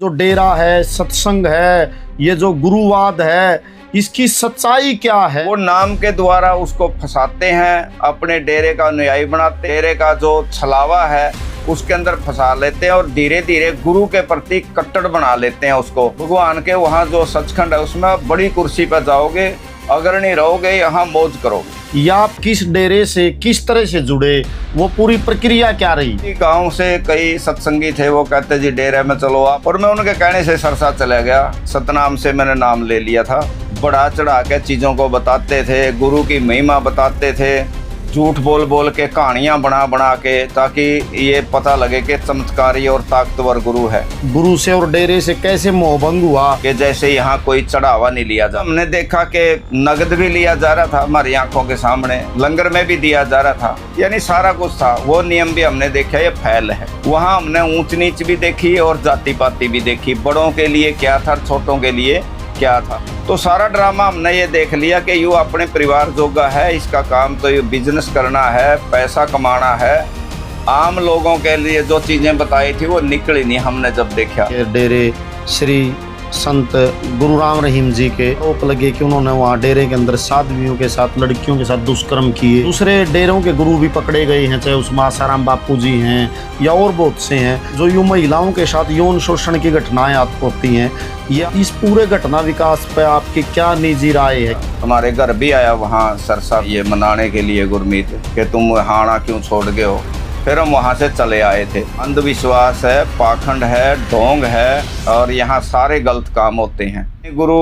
जो डेरा है, सत्संग है, ये जो गुरुवाद है, इसकी सच्चाई क्या है? वो नाम के द्वारा उसको फंसाते हैं, अपने डेरे का अनुयायी बनाते, डेरे का जो छलावा है उसके अंदर फंसा लेते हैं और धीरे धीरे गुरु के प्रति कट्टर बना लेते हैं उसको। भगवान के वहाँ जो सचखंड है उसमें बड़ी कुर्सी पर जाओगे, अगर नहीं रहोगे यहाँ मौज करोगे। या आप किस डेरे से किस तरह से जुड़े, वो पूरी प्रक्रिया क्या रही? गांव से कई सत्संगी थे, वो कहते जी डेरे में चलो आप, और मैं उनके कहने से सरसा चला गया। सतनाम से मैंने नाम ले लिया था। बढ़ा चढ़ा के चीज़ों को बताते थे, गुरु की महिमा बताते थे, झूठ बोल बोल के कहानियां बना बना के, ताकि ये पता लगे कि चमत्कारी और ताकतवर गुरु है। गुरु से और डेरे से कैसे मोहभंग हुआ? कि जैसे यहाँ कोई चढ़ावा नहीं लिया जा, हमने देखा कि नगद भी लिया जा रहा था हमारी आंखों के सामने, लंगर में भी दिया जा रहा था, यानी सारा कुछ था। वो नियम भी हमने देखा, ये फैल है। वहाँ हमने ऊंच नीच भी देखी और जाति पाति भी देखी, बड़ों के लिए क्या था, छोटों के लिए क्या था। तो सारा ड्रामा हमने ये देख लिया कि यूँ अपने परिवार जोगा है, इसका काम तो ये बिजनेस करना है, पैसा कमाना है। आम लोगों के लिए जो चीज़ें बताई थी वो निकली नहीं। हमने जब देखा डेरे श्री संत गुरु राम रहीम जी के आरोप लगे कि उन्होंने वहाँ डेरे के अंदर साधवियों के साथ, लड़कियों के साथ दुष्कर्म किए। दूसरे डेरों के गुरु भी पकड़े गए हैं, चाहे उसमें आसाराम बापू जी हैं या और बहुत से हैं, जो यूँ महिलाओं के साथ यौन शोषण की घटनाएं आपको होती हैं। या इस पूरे घटना विकास पे आपकी क्या निजी राय है? हमारे घर भी आया वहाँ सरसा ये मनाने के लिए गुरमीत कि तुम हाना क्यों छोड़ गए हो। फिर हम वहाँ से चले आए थे। अंधविश्वास है, पाखंड है, ढोंग है और यहाँ सारे गलत काम होते हैं। गुरु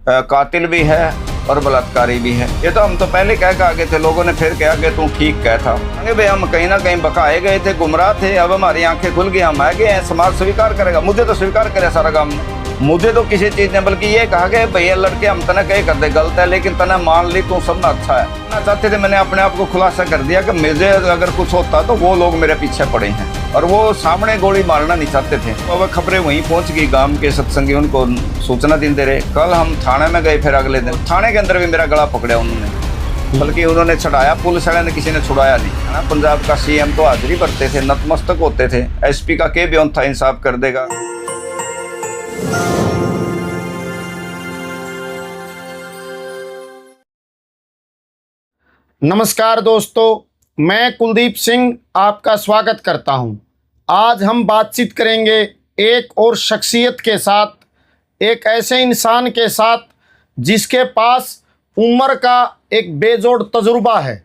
कातिल भी है और बलात्कारी भी है। ये तो हम तो पहले कह के आगे थे, लोगों ने फिर कहा कि तू ठीक कहता। भाई हम कहीं ना कहीं बकाए गए थे, गुमराह थे, अब हमारी आंखें खुल गई, हम आ गए हैं। समाज स्वीकार करेगा, मुझे तो स्वीकार करे सारा काम ने, मुझे तो किसी चीज़ ने बल्कि ये कहा कि भैया लड़के हम तना कहीं कर दे गलत है, लेकिन तना मान ली तू सब ना अच्छा है ना चाहते थे। मैंने अपने आप को खुलासा कर दिया कि मुझे अगर कुछ होता तो वो लोग मेरे पीछे पड़े हैं और वो सामने गोली मारना नहीं चाहते थे। तो अब खबरें वहीं पहुंच गई, गांव के सत्संगी उनको सूचना देते रहे। कल हम थाने में गए, फिर अगले दिन थाने के अंदर भी मेरा गला पकड़ा उन्होंने, बल्कि उन्होंने छुड़ाया, पुलिस वाले ने किसी ने छुड़ाया नहीं है ना। पंजाब का CM तो हाजिरी भरते थे, नतमस्तक होते थे। SP का के बयान था, इंसाफ कर देगा। नमस्कार दोस्तों, मैं कुलदीप सिंह आपका स्वागत करता हूं। आज हम बातचीत करेंगे एक और शख्सियत के साथ, एक ऐसे इंसान के साथ जिसके पास उम्र का एक बेजोड़ तजुर्बा है।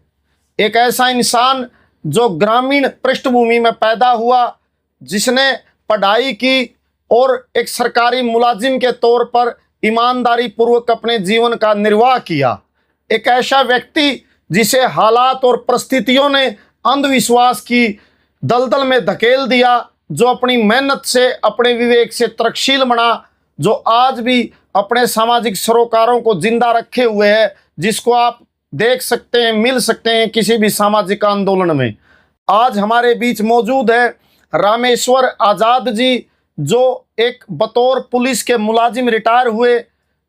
एक ऐसा इंसान जो ग्रामीण पृष्ठभूमि में पैदा हुआ, जिसने पढ़ाई की और एक सरकारी मुलाजिम के तौर पर ईमानदारी पूर्वक अपने जीवन का निर्वाह किया। एक ऐसा व्यक्ति जिसे हालात और परिस्थितियों ने अंधविश्वास की दलदल में धकेल दिया, जो अपनी मेहनत से, अपने विवेक से तरकशील बना, जो आज भी अपने सामाजिक सरोकारों को जिंदा रखे हुए है, जिसको आप देख सकते हैं, मिल सकते हैं किसी भी सामाजिक आंदोलन में। आज हमारे बीच मौजूद है रामेश्वर आज़ाद जी, जो एक बतौर पुलिस के मुलाजिम रिटायर हुए।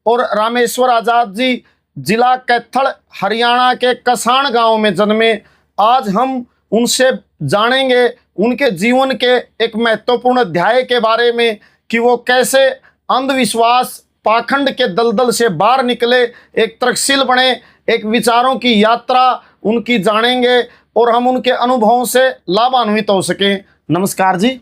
और रामेश्वर आज़ाद जी जिला कैथल हरियाणा के कसाण गांव में जन्मे। आज हम उनसे जानेंगे उनके जीवन के एक महत्वपूर्ण अध्याय के बारे में कि वो कैसे अंधविश्वास, पाखंड के दलदल से बाहर निकले, एक तरकशील बने, एक विचारों की यात्रा उनकी जानेंगे और हम उनके अनुभवों से लाभान्वित हो सकें। नमस्कार जी।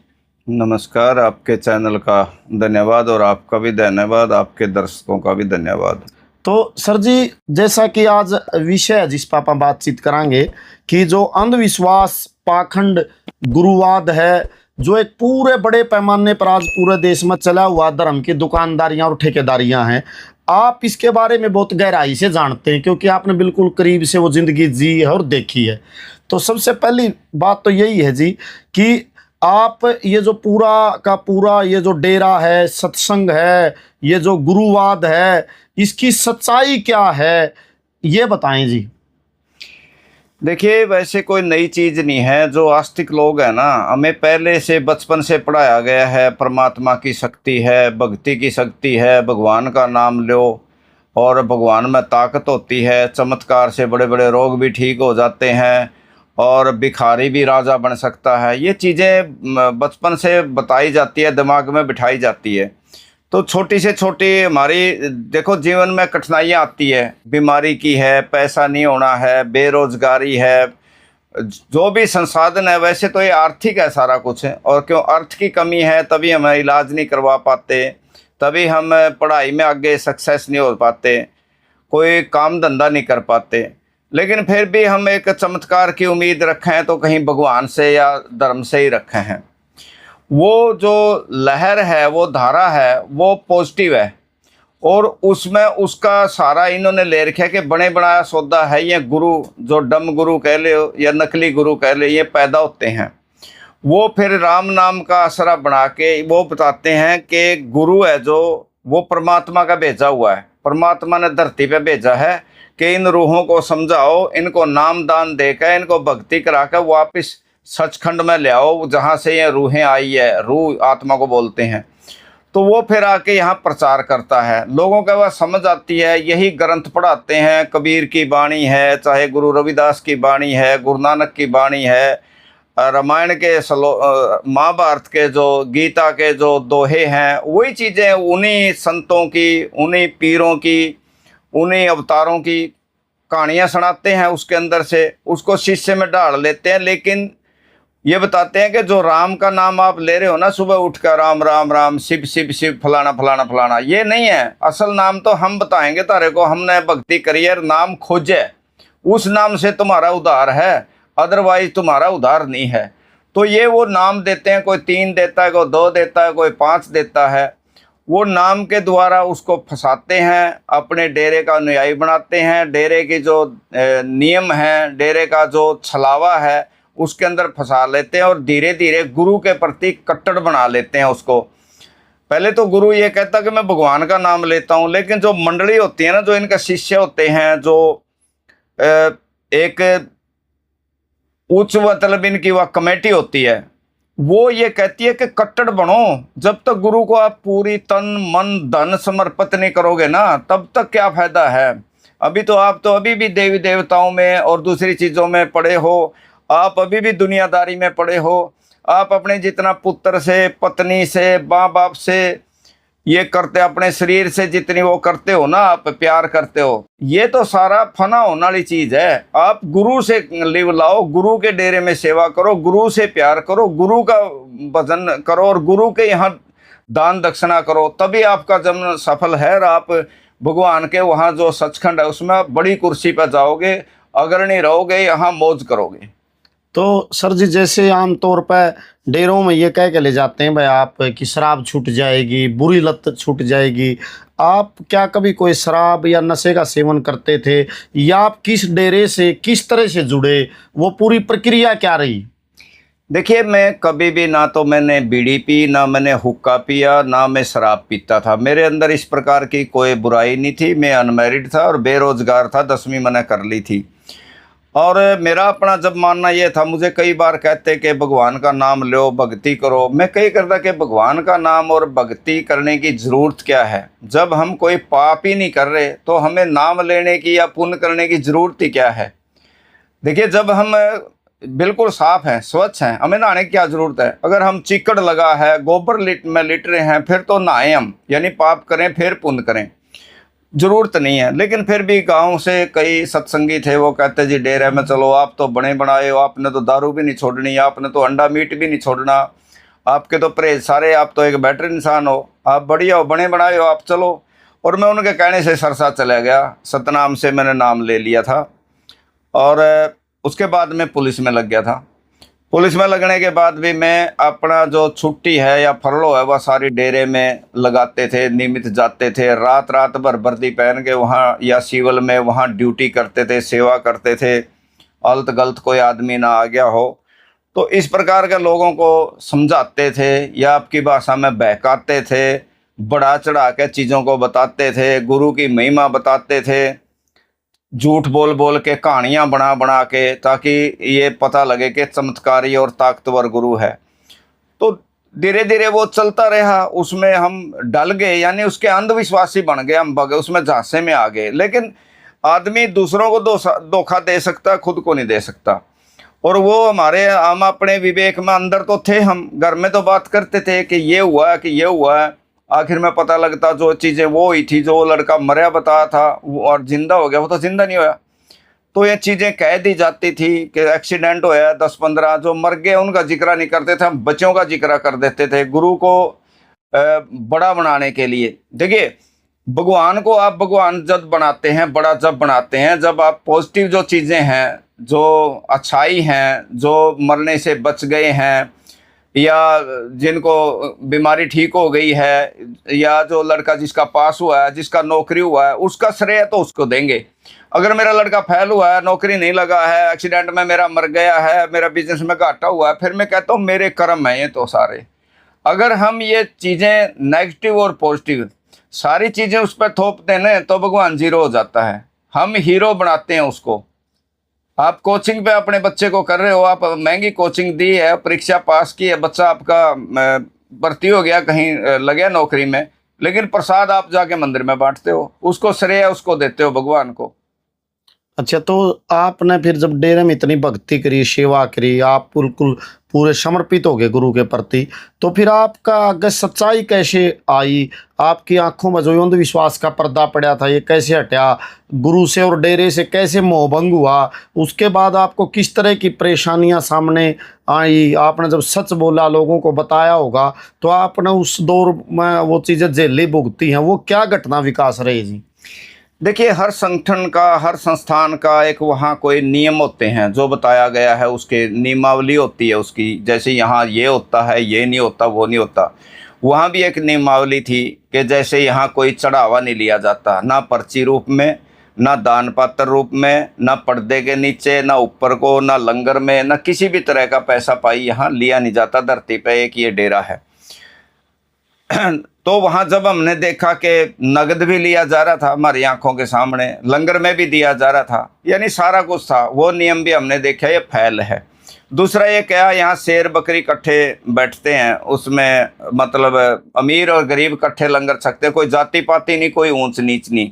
नमस्कार, आपके चैनल का धन्यवाद और आपका भी धन्यवाद, आपके दर्शकों का भी धन्यवाद। तो सर जी, जैसा कि आज विषय है जिस पर आप बातचीत करेंगे कि जो अंधविश्वास, पाखंड, गुरुवाद है, जो एक पूरे बड़े पैमाने पर आज पूरे देश में चला हुआ धर्म की दुकानदारियां और ठेकेदारियां हैं। आप इसके बारे में बहुत गहराई से जानते हैं क्योंकि आपने बिल्कुल करीब से वो ज़िंदगी जी है और देखी है। तो सबसे पहली बात तो यही है जी कि आप ये जो पूरा का पूरा ये जो डेरा है, सत्संग है, ये जो गुरुवाद है, इसकी सच्चाई क्या है, ये बताएं जी। देखिए, वैसे कोई नई चीज़ नहीं है। जो आस्तिक लोग हैं ना, हमें पहले से बचपन से पढ़ाया गया है परमात्मा की शक्ति है, भक्ति की शक्ति है, भगवान का नाम लो और भगवान में ताकत होती है, चमत्कार से बड़े बड़े रोग भी ठीक हो जाते हैं और भिखारी भी राजा बन सकता है। ये चीज़ें बचपन से बताई जाती है, दिमाग में बिठाई जाती है। तो छोटी से छोटी हमारी देखो जीवन में कठिनाइयाँ आती है, बीमारी की है, पैसा नहीं होना है, बेरोजगारी है, जो भी संसाधन है। वैसे तो ये आर्थिक है सारा कुछ, और क्यों अर्थ की कमी है तभी हम इलाज नहीं करवा पाते, तभी हम पढ़ाई में आगे सक्सेस नहीं हो पाते, कोई काम धंधा नहीं कर पाते। लेकिन फिर भी हम एक चमत्कार की उम्मीद रखे हैं तो कहीं भगवान से या धर्म से ही रखे हैं। वो जो लहर है, वो धारा है, वो पॉजिटिव है, और उसमें उसका सारा इन्होंने ले रखा है कि बने बनाया सौदा है। ये गुरु, जो डम गुरु कह ले या नकली गुरु कह ले, ये पैदा होते हैं। वो फिर राम नाम का आसरा बना के वो बताते हैं कि गुरु है जो, वो परमात्मा का भेजा हुआ है, परमात्मा ने धरती पे भेजा है कि इन रूहों को समझाओ, इनको नाम दान देकर, इनको भक्ति करा कर वापिस सचखंड में ले आओ जहाँ से ये रूहें आई है। रूह आत्मा को बोलते हैं। तो वो फिर आके यहाँ प्रचार करता है, लोगों को वह समझ आती है। यही ग्रंथ पढ़ाते हैं, कबीर की वाणी है, चाहे गुरु रविदास की वाणी है, गुरु नानक की वाणी है, रामायण के महाभारत के जो, गीता के जो दोहे हैं, वही चीज़ें उन्हीं संतों की, उन्हीं पीरों की, उन्हीं अवतारों की कहानियाँ सुनाते हैं। उसके अंदर से उसको शिष्य में डाल लेते हैं। लेकिन ये बताते हैं कि जो राम का नाम आप ले रहे हो ना, सुबह उठकर राम राम राम, शिव शिव शिव, फलाना फलाना फलाना, ये नहीं है। असल नाम तो हम बताएंगे तारे को, हमने भक्ति करी है, नाम खोजे, उस नाम से तुम्हारा उद्धार है, अदरवाइज तुम्हारा उद्धार नहीं है। तो ये वो नाम देते हैं, कोई 3 देता है, कोई 2 देता है, कोई 5 देता है। वो नाम के द्वारा उसको फंसाते हैं, अपने डेरे का अनुयायी बनाते हैं। डेरे की जो नियम है, डेरे का जो छलावा है, उसके अंदर फंसा लेते हैं, और धीरे धीरे गुरु के प्रति कट्टर बना लेते हैं उसको। पहले तो गुरु ये कहता कि मैं भगवान का नाम लेता हूँ, लेकिन जो मंडली होती है ना, जो इनका शिष्य होते हैं, जो एक उच्च मतलब इनकी वह कमेटी होती है, वो ये कहती है कि कट्टर बनो। जब तक गुरु को आप पूरी तन मन धन समर्पित नहीं करोगे ना, तब तक क्या फायदा है। अभी तो आप तो अभी भी देवी देवताओं में और दूसरी चीज़ों में पड़े हो, आप अभी भी दुनियादारी में पड़े हो। आप अपने जितना पुत्र से, पत्नी से, माँ बाप से ये करते, अपने शरीर से जितनी वो करते हो ना, आप प्यार करते हो, ये तो सारा फना होने वाली चीज़ है। आप गुरु से लिव लाओ, गुरु के डेरे में सेवा करो, गुरु से प्यार करो, गुरु का भजन करो, और गुरु के यहाँ दान दक्षिणा करो, तभी आपका जन्म सफल है। और आप भगवान के वहाँ जो सचखंड है उसमें आप बड़ी कुर्सी पर जाओगे, अग्रणी रहोगे, यहाँ मौज करोगे। तो सर जी, जैसे आमतौर पर डेरों में ये कह के ले जाते हैं भाई आप की शराब छूट जाएगी, बुरी लत छूट जाएगी। आप क्या कभी कोई शराब या नशे का सेवन करते थे, या आप किस डेरे से किस तरह से जुड़े, वो पूरी प्रक्रिया क्या रही? देखिए, मैं कभी भी ना तो मैंने बीड़ी पी, ना मैंने हुक्का पिया, ना मैं शराब पीता था। मेरे अंदर इस प्रकार की कोई बुराई नहीं थी। मैं अनमैरिड था और बेरोजगार था, 10वीं मैंने कर ली थी। और मेरा अपना जब मानना ये था, मुझे कई बार कहते कि भगवान का नाम लो, भक्ति करो। मैं कई करता कि भगवान का नाम और भक्ति करने की ज़रूरत क्या है। जब हम कोई पाप ही नहीं कर रहे तो हमें नाम लेने की या पुण्य करने की ज़रूरत ही क्या है। देखिए, जब हम बिल्कुल साफ़ हैं, स्वच्छ हैं, हमें नहाने की क्या ज़रूरत है। अगर हम चिकड़ लगा है, गोबर में लिट रहे हैं, फिर तो नहाएं हम, यानी पाप करें फिर पुण्य करें, ज़रूरत नहीं है। लेकिन फिर भी गांव से कई सत्संगी थे, वो कहते जी डेरे में चलो, आप तो बने बनाए हो, आपने तो दारू भी नहीं छोड़नी, आपने तो अंडा मीट भी नहीं छोड़ना, आपके तो परहेज सारे, आप तो एक बेटर इंसान हो, आप बढ़िया हो, बने बनाए हो, आप चलो। और मैं उनके कहने से सरसा चला गया, सतनाम से मैंने नाम ले लिया था। और उसके बाद मैं पुलिस में लग गया था। पुलिस में लगने के बाद भी मैं अपना जो छुट्टी है या फरलो है वह सारी डेरे में लगाते थे, नियमित जाते थे, रात रात भर वर्दी पहन के वहाँ या सिविल में वहाँ ड्यूटी करते थे, सेवा करते थे, अलत गलत कोई आदमी ना आ गया हो। तो इस प्रकार के लोगों को समझाते थे, या आपकी भाषा में बहकाते थे, बढ़ा चढ़ा के चीज़ों को बताते थे, गुरु की महिमा बताते थे, झूठ बोल बोल के कहानियाँ बना बना के, ताकि ये पता लगे कि चमत्कारी और ताकतवर गुरु है। तो धीरे धीरे वो चलता रहा, उसमें हम डल गए, यानी उसके अंधविश्वासी बन गए, हम भगे उसमें, झांसे में आ गए। लेकिन आदमी दूसरों को धोखा दे सकता, खुद को नहीं दे सकता। और वो हमारे, हम अपने विवेक में अंदर तो थे, हम घर में तो बात करते थे कि ये हुआ है, कि ये हुआ है। आखिर में पता लगता जो चीज़ें वो हुई थी, जो लड़का मरा बताया था और जिंदा हो गया, वो तो जिंदा नहीं होया। तो ये चीज़ें कह दी जाती थी कि एक्सीडेंट होया 10-15, जो मर गए उनका जिक्र नहीं करते थे, हम बच्चों का जिक्र कर देते थे गुरु को बड़ा बनाने के लिए। देखिए, भगवान को आप भगवान जब बनाते हैं, बड़ा जब बनाते हैं, जब आप पॉजिटिव जो चीज़ें हैं, जो अच्छाई हैं, जो मरने से बच गए हैं, या जिनको बीमारी ठीक हो गई है, या जो लड़का जिसका पास हुआ है, जिसका नौकरी हुआ है, उसका श्रेय तो उसको देंगे। अगर मेरा लड़का फेल हुआ है, नौकरी नहीं लगा है, एक्सीडेंट में मेरा मर गया है, मेरा बिजनेस में घाटा हुआ है, फिर मैं कहता हूँ मेरे कर्म हैं ये तो सारे। अगर हम ये चीज़ें नेगेटिव और पॉजिटिव सारी चीज़ें उस पर थोपते हैं तो भगवान जीरो हो जाता है, हम हीरो बनाते हैं उसको। आप कोचिंग पे अपने बच्चे को कर रहे हो, आप महंगी कोचिंग दी है, परीक्षा पास की है, बच्चा आपका भर्ती हो गया, कहीं लग गया नौकरी में, लेकिन प्रसाद आप जाके मंदिर में बांटते हो, उसको श्रेय उसको देते हो भगवान को। अच्छा, तो आपने फिर जब डेरे में इतनी भक्ति करी, सेवा करी, आप बिल्कुल पूरे समर्पित हो गए गुरु के प्रति, तो फिर आपका आगे सच्चाई कैसे आई? आपकी आंखों में जो अंधविश्वास का पर्दा पड़ा था, ये कैसे हटा? गुरु से और डेरे से कैसे मोहभंग हुआ? उसके बाद आपको किस तरह की परेशानियां सामने आई? आपने जब सच बोला, लोगों को बताया होगा, तो आपने उस दौर में वो चीज़ें झेली भुगती हैं, वो क्या घटना विकास रही जी? देखिए, हर संगठन का, हर संस्थान का एक वहाँ कोई नियम होते हैं, जो बताया गया है उसके नियमावली होती है उसकी। जैसे यहाँ ये होता है, ये नहीं होता, वो नहीं होता, वहाँ भी एक नियमावली थी कि जैसे यहाँ कोई चढ़ावा नहीं लिया जाता, ना पर्ची रूप में, ना दान पात्र रूप में, ना पर्दे के नीचे, ना ऊपर को, ना लंगर में, ना किसी भी तरह का पैसा पाई यहाँ लिया नहीं जाता। धरती पे एक ये डेरा है। तो वहाँ जब हमने देखा कि नगद भी लिया जा रहा था हमारी आंखों के सामने, लंगर में भी दिया जा रहा था, यानी सारा कुछ था, वो नियम भी हमने देखा, ये फैल है। दूसरा ये क्या, यहाँ शेर बकरी इकट्ठे बैठते हैं, उसमें मतलब अमीर और गरीब इकट्ठे लंगर छकते हैं, कोई जाति पाति नहीं, कोई ऊंच नीच नहीं।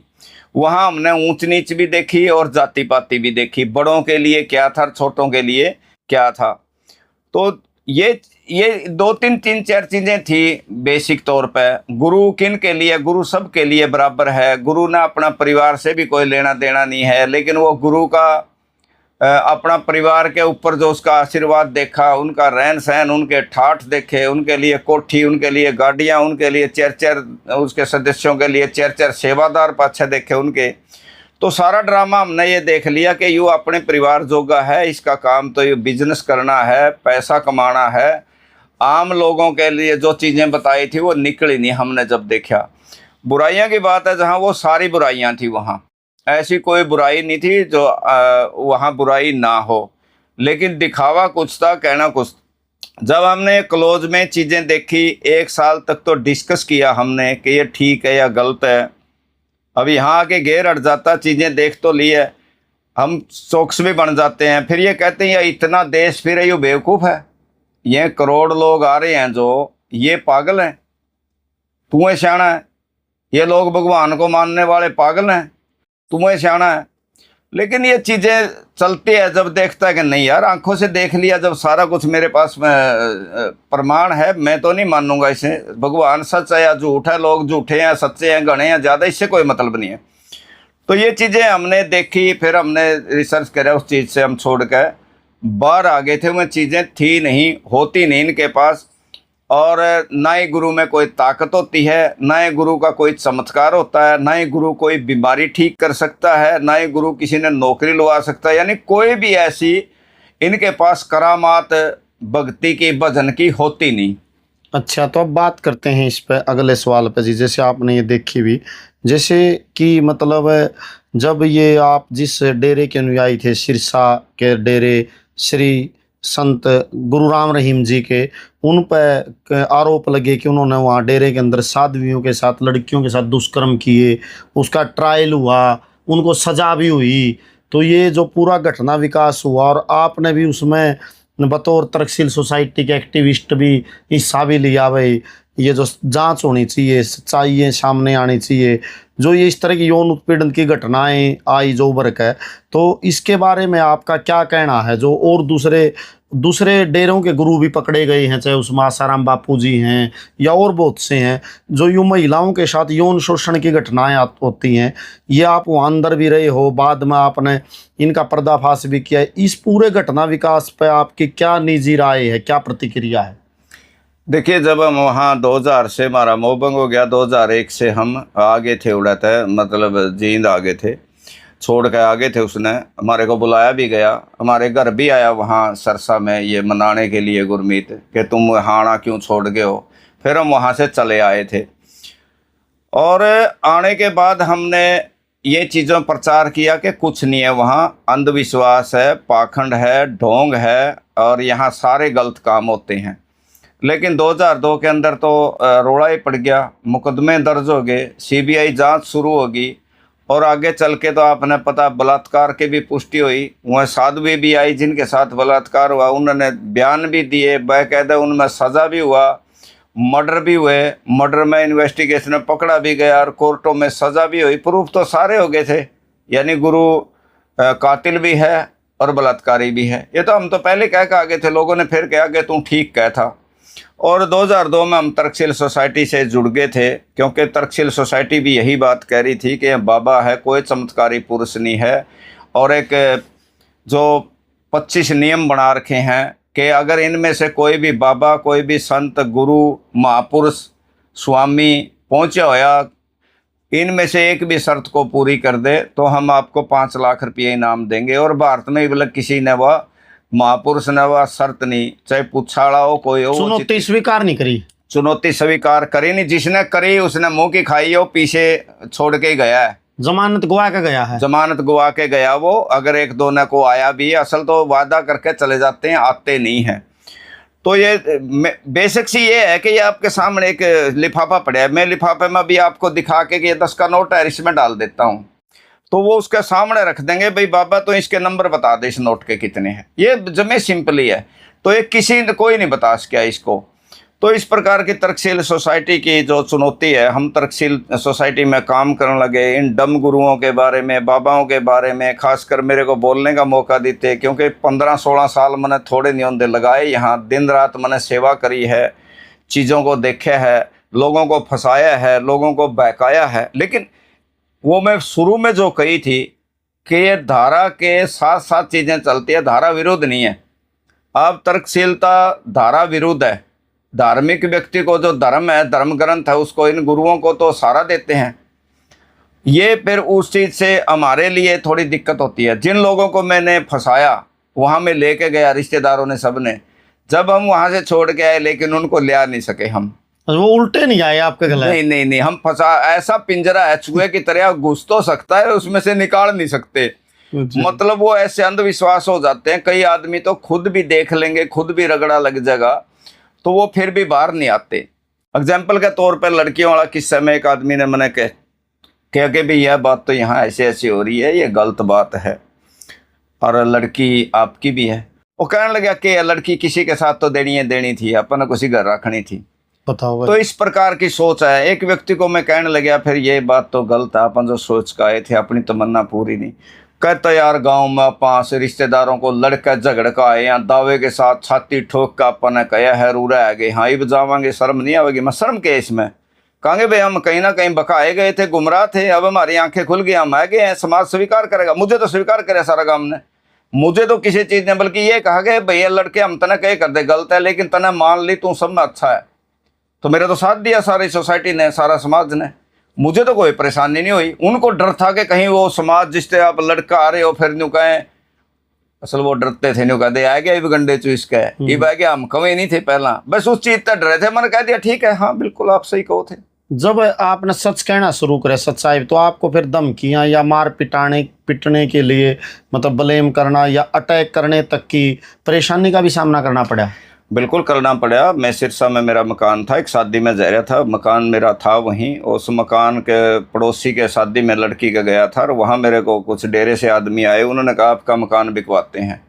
वहाँ हमने ऊंच नीच भी देखी और जाति पाति भी देखी, बड़ों के लिए क्या था, छोटों के लिए क्या था। तो ये 2-3 चीज़ें थी बेसिक तौर पे। गुरु किन के लिए? गुरु सब के लिए बराबर है। गुरु ने अपना परिवार से भी कोई लेना देना नहीं है, लेकिन वो गुरु का अपना परिवार के ऊपर जो उसका आशीर्वाद देखा, उनका रहन सहन, उनके ठाठ देखे, उनके लिए कोठी, उनके लिए गाड़ियाँ, उनके लिए चेर उसके सदस्यों के लिए चेर सेवादार पाछे देखे उनके। तो सारा ड्रामा हमने ये देख लिया कि यूँ अपने परिवार जोगा है, इसका काम तो ये बिजनेस करना है, पैसा कमाना है। आम लोगों के लिए जो चीज़ें बताई थी वो निकली नहीं। हमने जब देखा, बुराइयां की बात है, जहाँ वो सारी बुराइयां थी, वहाँ ऐसी कोई बुराई नहीं थी जो वहाँ बुराई ना हो, लेकिन दिखावा कुछ था, कहना कुछ। जब हमने क्लोज में चीज़ें देखी, 1 साल तक तो डिस्कस किया हमने कि ये ठीक है या गलत है। अब यहाँ आके घेर हट जाता, चीज़ें देख तो ली है, हम चौकस भी बन जाते हैं। फिर ये कहते हैं ये इतना देश फिर ये बेवकूफ़ है, ये करोड़ लोग आ रहे हैं जो ये पागल हैं, तुम्हें सियाना है, ये लोग भगवान को मानने वाले पागल हैं, तुम्हें सियाना है। लेकिन ये चीज़ें चलती है, जब देखता है कि नहीं यार, आंखों से देख लिया, जब सारा कुछ मेरे पास प्रमाण है, मैं तो नहीं मानूंगा इसे। भगवान सच है या झूठ है, लोग झूठे हैं, सच्चे हैं, गणे हैं, ज़्यादा इससे कोई मतलब नहीं है। तो ये चीज़ें हमने देखी, फिर हमने रिसर्च करा, उस चीज़ से हम छोड़ कर बाहर आ गए थे। वो चीज़ें थी नहीं, होती नहीं इनके पास, और ना ही गुरु में कोई ताकत होती है, ना ही गुरु का कोई चमत्कार होता है, ना ही गुरु कोई बीमारी ठीक कर सकता है, ना ही गुरु किसी ने नौकरी लगा सकता है, यानी कोई भी ऐसी इनके पास करामात भक्ति की, भजन की होती नहीं। अच्छा, तो अब बात करते हैं इस पर अगले सवाल पे जी। जैसे आपने ये देखी भी, जैसे कि मतलब जब ये आप जिस डेरे के अनुयायी थे, सिरसा के डेरे श्री संत गुरु राम रहीम जी के, उन पर आरोप लगे कि उन्होंने वहाँ डेरे के अंदर साध्वियों के साथ, लड़कियों के साथ दुष्कर्म किए, उसका ट्रायल हुआ, उनको सज़ा भी हुई। तो ये जो पूरा घटना विकास हुआ, और आपने भी उसमें बतौर तर्कशील सोसाइटी के एक्टिविस्ट भी हिस्सा भी लिया। भाई, ये जो जांच होनी चाहिए, सच्चाई सामने आनी चाहिए, जो ये इस तरह की यौन उत्पीड़न की घटनाएं आई जो वर्क है, तो इसके बारे में आपका क्या कहना है? जो और दूसरे दूसरे डेरों के गुरु भी पकड़े गए हैं, चाहे उसमें आसाराम बापू जी हैं या और बहुत से हैं, जो यूँ महिलाओं के साथ यौन शोषण की घटनाएं होती हैं, ये आप वहाँ अंदर भी रहे हो, बाद में आपने इनका पर्दाफाश भी किया है। इस पूरे घटना विकास पर आपकी क्या निजी राय है, क्या प्रतिक्रिया है? देखिए, जब हम वहाँ 2000 से हमारा मोबंग हो गया, 2001 से हम आगे थे, उड़ाते मतलब जींद आगे थे, छोड़ के आगे थे। उसने हमारे को बुलाया भी गया, हमारे घर भी आया वहाँ सरसा में ये मनाने के लिए गुरमीत कि तुम हाड़ा क्यों छोड़ गए हो। फिर हम वहाँ से चले आए थे और आने के बाद हमने ये चीज़ों प्रचार किया कि कुछ नहीं है, वहाँ अंधविश्वास है, पाखंड है, ढोंग है और यहाँ सारे गलत काम होते हैं। लेकिन 2002 के अंदर तो रोड़ा ही पड़ गया, मुकदमे दर्ज हो गए, सीबीआई जांच शुरू होगी और आगे चल के तो आपने पता बलात्कार की भी पुष्टि हुई। वह साध्वी भी आई जिनके साथ बलात्कार हुआ, उन्होंने बयान भी दिए, बाकायदा उनमें सज़ा भी हुआ, मर्डर भी हुए, मर्डर में इन्वेस्टिगेशन में पकड़ा भी गया और कोर्टों में सज़ा भी हुई। प्रूफ तो सारे हो गए थे, यानी गुरु कातिल भी है और बलात्कारी भी है। ये तो हम तो पहले कह के आगे थे, लोगों ने फिर कहा कि तू ठीक कह था। और 2002 में हम तर्कशील सोसाइटी से जुड़ गए थे, क्योंकि तर्कशील सोसाइटी भी यही बात कह रही थी कि बाबा है, कोई चमत्कारी पुरुष नहीं है। और एक जो 25 नियम बना रखे हैं कि अगर इनमें से कोई भी बाबा, कोई भी संत, गुरु, महापुरुष, स्वामी पहुँचा होया, इनमें से एक भी शर्त को पूरी कर दे तो हम आपको 5 लाख रुपये इनाम देंगे। और भारत में मतलब किसी ने वह महापुरुष ने वह शर्त नहीं, चाहे पुछाड़ा हो कोई हो, चुनौती स्वीकार नहीं करी, चुनौती स्वीकार करी नहीं। जिसने करी उसने मुंह की खाई हो, पीछे छोड़ के ही गया है, जमानत गवा के गया है, जमानत गवा के गया वो। अगर एक दो ने को आया भी है, असल तो वादा करके चले जाते हैं, आते नहीं हैं। तो ये बेसिक सी ये है कि ये आपके सामने एक लिफाफा पड़ा है, मैं लिफाफे में भी आपको दिखा के कि ये 10 का नोट है, इसमें डाल देता हूँ, तो वो उसके सामने रख देंगे, भाई बाबा तो इसके नंबर बता दे इस नोट के कितने हैं। ये जमे सिंपली है, तो ये कोई नहीं बता सका इसको। तो इस प्रकार की तर्कशील सोसाइटी की जो चुनौती है, हम तर्कशील सोसाइटी में काम करने लगे, इन डम गुरुओं के बारे में, बाबाओं के बारे में खासकर मेरे को बोलने का मौका देते, क्योंकि 15-16 साल मैंने थोड़े नहीं होंदे लगाए यहाँ, दिन रात मैंने सेवा करी है, चीज़ों को देखा है, लोगों को फंसाया है, लोगों को बहकाया है। लेकिन वो मैं शुरू में जो कही थी कि ये धारा के साथ साथ चीज़ें चलती है, धारा विरुद्ध नहीं है। अब तर्कशीलता धारा विरुद्ध है। धार्मिक व्यक्ति को जो धर्म है, धर्म ग्रंथ है, उसको इन गुरुओं को तो सहारा देते हैं। ये फिर उस चीज़ से हमारे लिए थोड़ी दिक्कत होती है। जिन लोगों को मैंने फंसाया वहाँ में लेके गया, रिश्तेदारों ने, सब ने, जब हम वहाँ से छोड़ के आए लेकिन उनको ले आ नहीं सके हम। वो उल्टे नहीं आए आपके गले? नहीं, हम फंसा, ऐसा पिंजरा है, चूहे की तरह घुस तो सकता है, उसमें से निकाल नहीं सकते। मतलब वो ऐसे अंधविश्वास हो जाते हैं, कई आदमी तो खुद भी देख लेंगे, खुद भी रगड़ा लग जाएगा, तो वो फिर भी बाहर नहीं आते। एग्जाम्पल के तौर पर लड़कियों वाला किस्सा में एक आदमी ने मैंने कह के भी यह बात तो यहाँ ऐसे ऐसे हो रही है, ये गलत बात है और लड़की आपकी भी है। वो कहने लगा कि लड़की किसी के साथ तो देनी थी, अपन को घर रखनी थी। तो इस प्रकार की सोच है। एक व्यक्ति को मैं कहने लगा फिर ये बात तो गलत है, अपन जो सोच का आए थे, अपनी तमन्ना पूरी नहीं। कहता यार गांव में अपन से रिश्तेदारों को लड़का झगड़ का आए, यहाँ दावे के साथ छाती ठोक का अपन ने कहा है, रूरा है गए, हाँ ये जावांगे, शर्म नहीं आवेगी। मैं शर्म के इसमें कहेंगे भाई हम कहीं ना कहीं बकाए गए थे, गुमराह थे, अब हमारी आंखें खुल गई, हम आ गए हैं, समाज स्वीकार करेगा। मुझे तो स्वीकार करे सारा गाँव ने, मुझे तो किसी चीज़ ने, बल्कि ये कहा गया भैया लड़के हम तना कह कर दे गलत है, लेकिन तना मान ली तू सब में अच्छा है, तो मेरा तो साथ दिया सारी सोसाइटी ने, सारा समाज ने, मुझे तो कोई परेशानी नहीं हुई। उनको डर था कि कहीं वो समाज जिससे आप लड़का आ रहे हो फिर न्यू कहें, असल वो डरते थे, न्यू कहते आ गया गंडे चुइस का है, ये बह गया, हम कभी नहीं थे पहला, बस उस चीज़ तक डरे थे। मैंने कह दिया ठीक है, हाँ बिल्कुल आप सही कहो थे। जब आपने सच कहना शुरू करे, सच्चाई, तो आपको फिर धमकियाँ या मार पिटने के लिए मतलब ब्लेम करना या अटैक करने तक की परेशानी का भी सामना करना पड़ा? बिल्कुल करना पड़ा। मैं सिरसा में मेरा मकान था, एक शादी में जा रहा था, मकान मेरा था वहीं, उस मकान के पड़ोसी के शादी में लड़की का गया था और वहाँ मेरे को कुछ डेरे से आदमी आए, उन्होंने कहा आपका मकान बिकवाते हैं,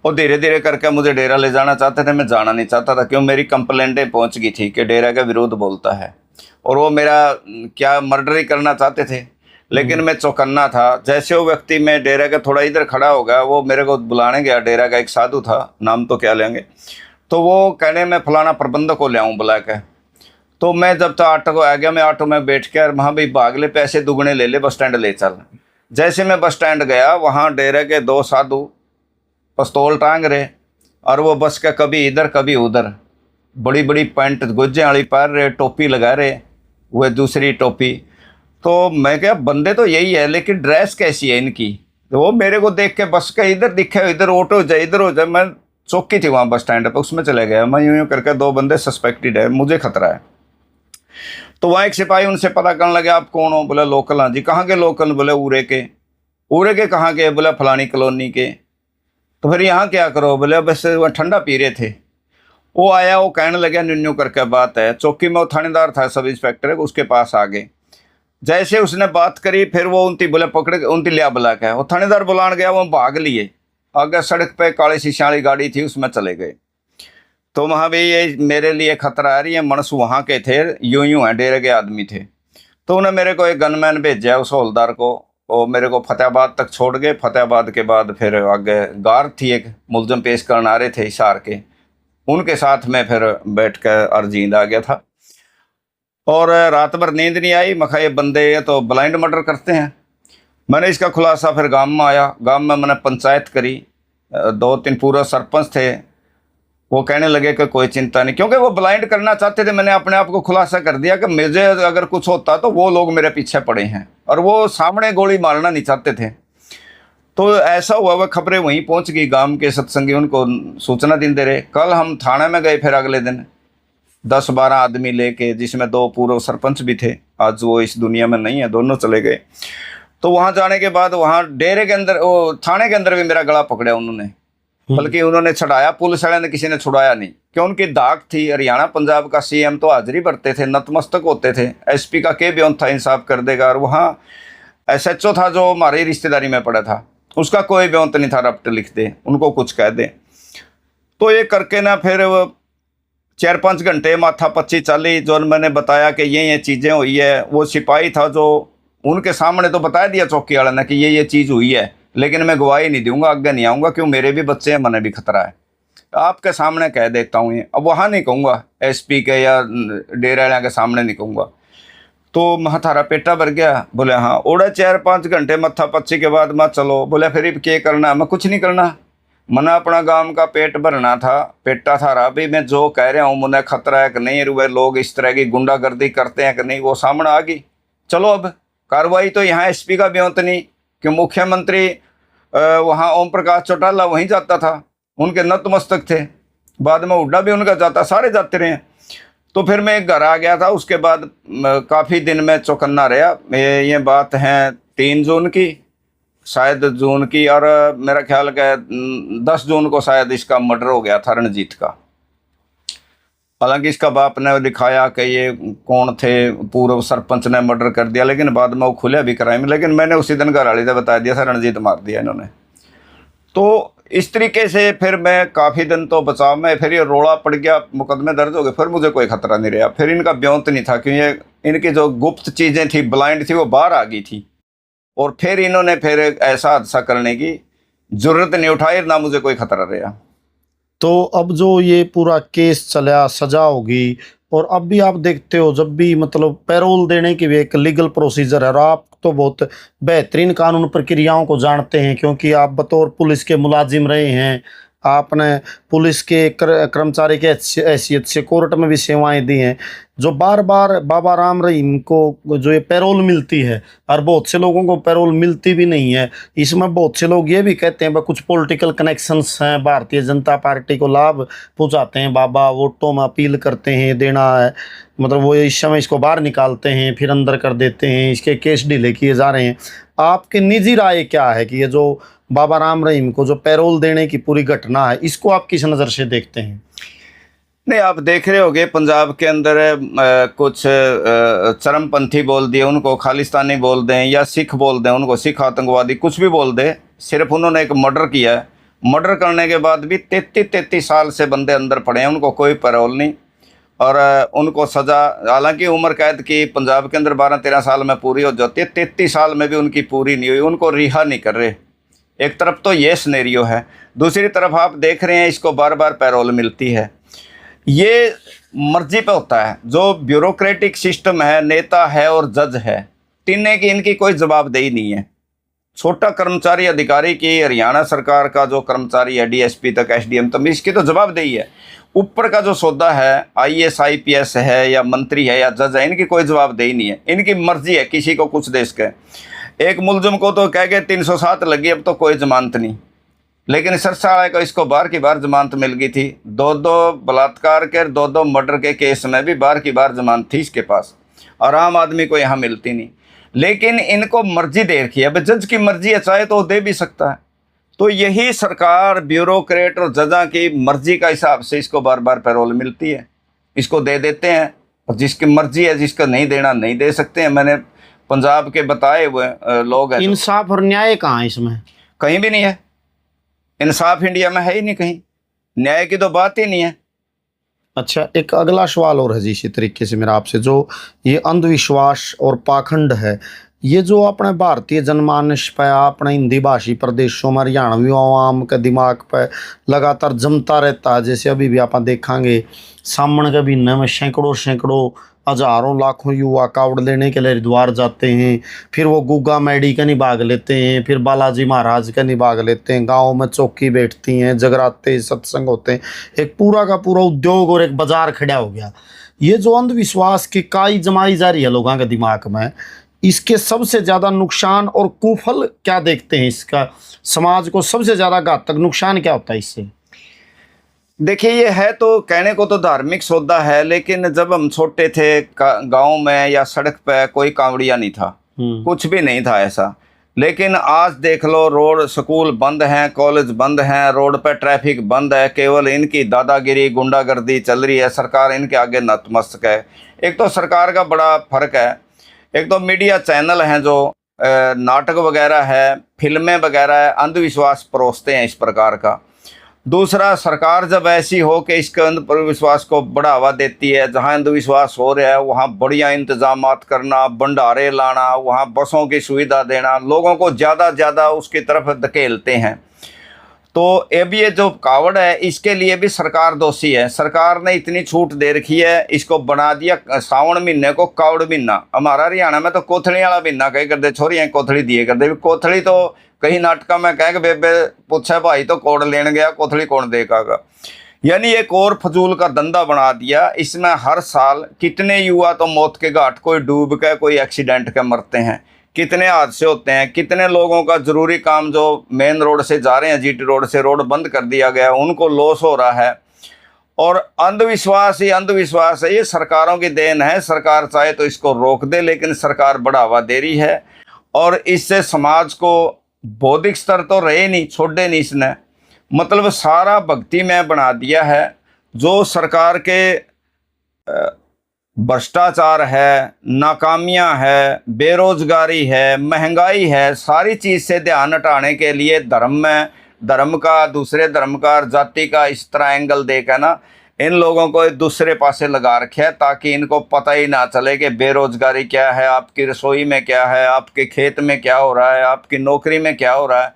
और धीरे धीरे करके मुझे डेरा ले जाना चाहते थे। मैं जाना नहीं चाहता था, क्यों मेरी कंप्लेंटें पहुँच गई थी कि डेरा के विरोध बोलता है। और वो मेरा क्या मर्डर ही करना चाहते थे, लेकिन मैं चौकन्ना था। जैसे वो व्यक्ति, मैं डेरा का थोड़ा इधर खड़ा हो गया, वो मेरे को बुलाने गया, डेरा का एक साधु था, नाम तो क्या लेंगे, तो वो कहने मैं फलाना प्रबंधक को ले आऊँ बुला के। तो मैं जब तक ऑटो को आ गया, मैं ऑटो में बैठ के, और वहाँ भाई भाग ले, पैसे दुगने ले ले, बस स्टैंड ले चल। जैसे मैं बस स्टैंड गया, वहाँ डेरे के 2 साधु पिस्तौल टांग रहे, और वो बस का कभी इधर कभी उधर, बड़ी बड़ी पैंट गुज्जे वाली पहन रहे, टोपी लगा रहे, वह दूसरी टोपी। तो मैं क्या, बंदे तो यही है, लेकिन ड्रेस कैसी है इनकी। तो वो मेरे को देख के बस का इधर दिखे, इधर ऑटो जाए, इधर हो जाए। मैं चौकी थी वहाँ बस स्टैंड पर, उसमें चले गया मैं, यूँ करके 2 बंदे सस्पेक्टेड है, मुझे खतरा है। तो वहाँ एक सिपाही उनसे पता करने लगे, आप कौन हो? बोला लोकल। हाँ जी। कहाँ के लोकल? बोले उरे के। उरे के कहाँ के? बोला फलानी कॉलोनी के। तो फिर यहाँ क्या करो? बोले बस वह ठंडा पी रहे थे। वो आया, वो कहने लगे न्यू करके बात है। चौकी में वो थानेदार था, सब इंस्पेक्टर, उसके पास आ गए। जैसे उसने बात करी, फिर वो उनती बोले पकड़े, उनती लिया बुला के, वो थानेदार बुलाने गया, वो भाग लिए। आगे सड़क पे काली शीशे वाली गाड़ी थी, उसमें चले गए। तो वहाँ भी ये मेरे लिए खतरा आ रही है। मनस वहाँ के थे, यूं है, डेरे के आदमी थे। तो उन्हें मेरे को एक गनमैन भेजा, उस हौलदार को, वो मेरे को फतेहाबाद तक छोड़ गए। फतेहाबाद के बाद फिर आगे गार्ड थी, एक मुलजम पेश करने आ रहे थे हिसार के, उनके साथ में फिर बैठ कर अर्जींद आ गया था। और रात भर नींद नहीं आई। मखा ये बंदे ये तो ब्लाइंड मर्डर करते हैं। मैंने इसका खुलासा फिर गांव में आया, गांव में मैंने पंचायत करी। 2-3 पूर्व सरपंच थे, वो कहने लगे कि कोई चिंता नहीं, क्योंकि वो ब्लाइंड करना चाहते थे। मैंने अपने आप को खुलासा कर दिया कि मुझे अगर कुछ होता तो वो लोग मेरे पीछे पड़े हैं, और वो सामने गोली मारना नहीं चाहते थे। तो ऐसा हुआ, वह खबरें वहीं पहुंच गई, गांव के सत्संगी उनको सूचना देते रहे। कल हम थाने में गए, फिर अगले दिन 10-12 आदमी लेके, जिसमें 2 पूर्व सरपंच भी थे, आज वो इस दुनिया में नहीं है, दोनों चले गए। तो वहाँ जाने के बाद, वहाँ डेरे के अंदर, वो थाने के अंदर भी मेरा गला पकड़ा उन्होंने, बल्कि उन्होंने छुड़ाया, पुलिस वाले ने किसी ने छुड़ाया नहीं, क्यों? उनकी दाग थी। हरियाणा पंजाब का सीएम तो हाजिरी भरते थे, नतमस्तक होते थे। एसपी का के बयान था, इंसाफ कर देगा। और वहाँ एसएचओ था, जो हमारी रिश्तेदारी में पड़ा था, उसका कोई बयान नहीं था, रपट लिख दे, उनको कुछ कह दे। तो ये करके ना, फिर 4-5 घंटे माथा पच्ची चाली, जो मैंने बताया कि ये चीज़ें हुई है। वो सिपाही था, जो उनके सामने तो बता दिया चौकी वाले ने कि ये चीज़ हुई है, लेकिन मैं गवाही नहीं दूंगा, आगे नहीं आऊँगा, क्यों? मेरे भी बच्चे हैं, मैंने भी खतरा है। आपके सामने कह देता हूँ ये, अब वहाँ नहीं कहूँगा, एसपी के या डेरे वाले के सामने नहीं कहूँगा। तो महा थारा पेटा भर गया? बोले हाँ। ओढ़ा 4-5 घंटे मत्था पच्ची के बाद मैं चलो। बोले फिर क्या करना? मैं कुछ नहीं करना, मना अपना गांव का पेट भरना था। पेटा था रहा भी, मैं जो कह रहा हूँ मुझे खतरा है कि नहीं, रुए लोग इस तरह की गुंडागर्दी करते हैं कि नहीं, वो सामने आ गई। चलो अब कार्रवाई तो यहाँ एसपी का भी होता नहीं, कि मुख्यमंत्री वहाँ ओम प्रकाश चौटाला वहीं जाता था, उनके नतमस्तक थे। बाद में हुड्डा भी उनका जाता, सारे जाते रहे। तो फिर मैं घर आ गया था। उसके बाद काफ़ी दिन में चौकन्ना रहा। ये बात है 3 जून की, शायद जून की, और मेरा ख्याल का 10 जून को शायद इसका मर्डर हो गया था, रणजीत का। हालांकि इसका बाप ने दिखाया कि ये कौन थे, पूर्व सरपंच ने मर्डर कर दिया, लेकिन बाद में वो खुले भी क्राइम। लेकिन मैंने उसी दिन घर वाली से बता दिया था, रणजीत मार दिया इन्होंने। तो इस तरीके से फिर मैं काफ़ी दिन तो बचाव में, फिर ये रोड़ा पड़ गया, मुकदमे दर्ज हो गए, फिर मुझे कोई खतरा नहीं रहा। फिर इनका ब्योंत नहीं था, क्योंकि इनकी जो गुप्त चीज़ें थी, ब्लाइंड थी, वो बाहर आ गई थी। और फिर इन्होंने फिर ऐसा हादसा करने की जरूरत नहीं उठाई, ना मुझे कोई खतरा रहा। तो अब जो ये पूरा केस चला, सजा होगी, और अब भी आप देखते हो, जब भी मतलब पैरोल देने की भी एक लीगल प्रोसीजर है। और आप तो बहुत बेहतरीन कानून प्रक्रियाओं को जानते हैं, क्योंकि आप बतौर पुलिस के मुलाजिम रहे हैं, आपने पुलिस के कर्मचारी के हैसियत से कोर्ट में भी सेवाएं दी हैं। जो बार बार बाबा राम रहीम को जो ये पैरोल मिलती है, और बहुत से लोगों को पैरोल मिलती भी नहीं है, इसमें बहुत से लोग ये भी कहते हैं कुछ पॉलिटिकल कनेक्शंस हैं, भारतीय जनता पार्टी को लाभ पहुंचाते हैं बाबा, वोटों में अपील करते हैं, देना है, मतलब वो इस समय इसको बाहर निकालते हैं, फिर अंदर कर देते हैं, इसके केस डिले किए जा रहे हैं। आपकी निजी राय क्या है कि ये जो बाबा राम रहीम को जो पैरोल देने की पूरी घटना है, इसको आप किस नज़र से देखते हैं? नहीं, आप देख रहे होगे पंजाब के अंदर कुछ चरमपंथी बोल दिए, उनको खालिस्तानी बोल दें, या सिख बोल दें, उनको सिख आतंकवादी, कुछ भी बोल दें। सिर्फ उन्होंने एक मर्डर किया है, मर्डर करने के बाद भी 33 साल से बंदे अंदर पड़े हैं, उनको कोई पैरोल नहीं। और उनको सज़ा, हालांकि उम्र कैद की पंजाब के अंदर 12-13 साल में पूरी हो जाती है, 33 साल में भी उनकी पूरी नहीं हुई, उनको रिहा नहीं कर रहे। एक तरफ तो ये सिनेरियो है, दूसरी तरफ आप देख रहे हैं इसको बार बार पैरोल मिलती है। ये मर्जी पे होता है। जो ब्यूरोक्रेटिक सिस्टम है, नेता है और जज है, तीनों की इनकी कोई जवाबदेही नहीं है। छोटा कर्मचारी अधिकारी की हरियाणा सरकार का जो कर्मचारी है, डीएसपी तक, एसडीएम तक, इसकी तो जवाबदेही है। ऊपर का जो सौदा है, आईएएस आईपीएस है या मंत्री है या जज है, इनकी कोई जवाबदेही नहीं है। इनकी मर्जी है किसी को कुछ देश के। एक मुलजिम को तो कह के 307 लगी, अब तो कोई जमानत नहीं, लेकिन सरसाड़ा को इसको बार की बार जमानत मिल गई थी। 2-2 बलात्कार के, 2-2 मर्डर के केस में भी बार की बार जमानत थी इसके पास, और आम आदमी को यहाँ मिलती नहीं। लेकिन इनको मर्जी दे रखी है। अब जज की मर्जी है, चाहे तो वो दे भी सकता है। तो यही सरकार, ब्यूरोक्रेट और जजा की मर्जी का हिसाब से इसको बार बार पैरोल मिलती है, इसको दे देते हैं। और जिसकी मर्जी है, जिसका नहीं देना नहीं दे सकते हैं। मैंने पंजाब के बताए हुए लोग हैं। इंसाफ और न्याय कहाँ है इसमें? कहीं भी नहीं है। इंसाफ इंडिया में है ही नहीं कहीं, न्याय की तो बात ही नहीं है। अच्छा, एक अगला सवाल और है जी इसी तरीके से मेरा आपसे, जो ये अंधविश्वास और पाखंड है, ये जो अपने भारतीय जनमानस पे, अपने हिंदी भाषी प्रदेशों में हरियाणवी आवाम के दिमाग पे लगातार जमता रहता है। जैसे अभी भी आप देखेंगे, सामने के महीने में सैकड़ों हजारों लाखों युवा कावड़ लेने के लिए हरिद्वार जाते हैं, फिर वो गुग्गा मैडी का नहीं भाग लेते हैं, फिर बालाजी महाराज का नहीं भाग लेते हैं, गाँव में चौकी बैठती हैं, जगराते सत्संग होते हैं, एक पूरा का पूरा उद्योग और एक बाजार खड़ा हो गया। ये जो अंधविश्वास की काई जमाई जा रही है लोगों के दिमाग में, इसके सबसे ज़्यादा नुकसान और कुफल क्या देखते हैं? इसका समाज को सबसे ज़्यादा घातक नुकसान क्या होता है इससे? देखिए, ये है तो कहने को तो धार्मिक सौदा है, लेकिन जब हम छोटे थे, गांव में या सड़क पे कोई कांवड़िया नहीं था, कुछ भी नहीं था ऐसा। लेकिन आज देख लो, रोड, स्कूल बंद हैं, कॉलेज बंद हैं, रोड पे ट्रैफिक बंद है, केवल इनकी दादागिरी, गुंडागर्दी चल रही है। सरकार इनके आगे नतमस्तक है। एक तो सरकार का बड़ा फर्क है, एक तो मीडिया चैनल हैं जो नाटक वगैरह है, फिल्में वगैरह है, अंधविश्वास परोसते हैं इस प्रकार का। दूसरा, सरकार जब ऐसी हो कि इसके अंधविश्वास को बढ़ावा देती है, जहां अंधविश्वास हो रहा है वहां बढ़िया इंतजामात करना, भंडारे लाना, वहां बसों की सुविधा देना, लोगों को ज़्यादा उसकी तरफ धकेलते हैं। तो अब ये जो कावड़ है, इसके लिए भी सरकार दोषी है। सरकार ने इतनी छूट दे रखी है, इसको बना दिया सावन महीने को कावड़ महीना। हमारा हरियाणा में तो कोथड़ी वाला महीना कहे करते, छोरियाँ कोथड़ी दिए करते। कोथड़ी तो कहीं नाटका में कह के बेबे पूछे भाई तो कोड़ लेने गया, कोथड़ी कौन देगा। यानी एक और फजूल का धंधा बना दिया। इसमें हर साल कितने युवा तो मौत के घाट, कोई डूब के, कोई एक्सीडेंट के मरते हैं, कितने हादसे होते हैं, कितने लोगों का जरूरी काम जो मेन रोड से जा रहे हैं, जीटी रोड से, रोड बंद कर दिया गया, उनको लॉस हो रहा है। और अंधविश्वास ही अंधविश्वास है। ये सरकारों की देन है। सरकार चाहे तो इसको रोक दे, लेकिन सरकार बढ़ावा दे रही है, और इससे समाज को बौद्धिक स्तर तो रहे नहीं, छोड़े नहीं इसने, मतलब सारा भक्तिमय बना दिया है। जो सरकार के भ्रष्टाचार है, नाकामियां है, बेरोजगारी है, महंगाई है, सारी चीज़ से ध्यान हटाने के लिए धर्म का, दूसरे धर्म का, जाति का इस तरह एंगल देकर ना इन लोगों को दूसरे पासे लगा रखे है, ताकि इनको पता ही ना चले कि बेरोजगारी क्या है, आपकी रसोई में क्या है, आपके खेत में क्या हो रहा है, आपकी नौकरी में क्या हो रहा है।